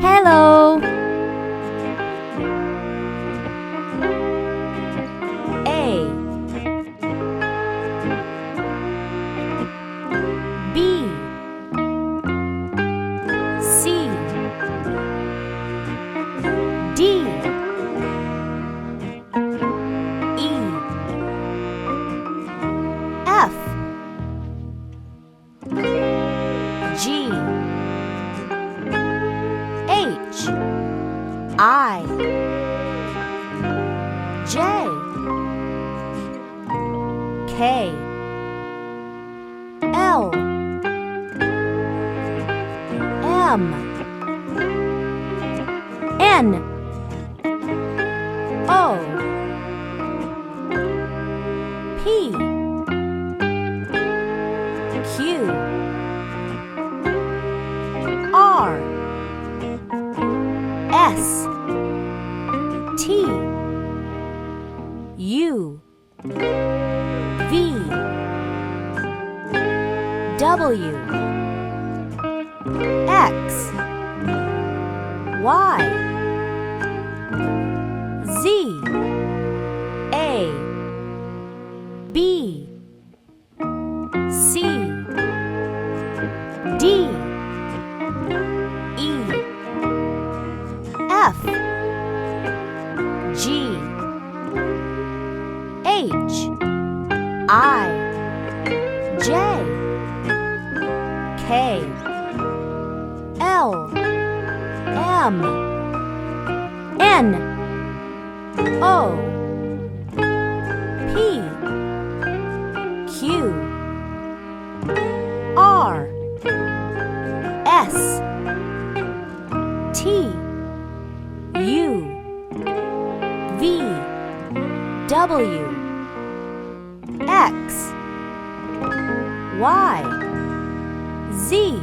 Hello. A B C D E F G H I J K L M N O P Q R S T U V W X Y Z A B C D E F G H I J K L M N O P Q R S T U V W X Y Z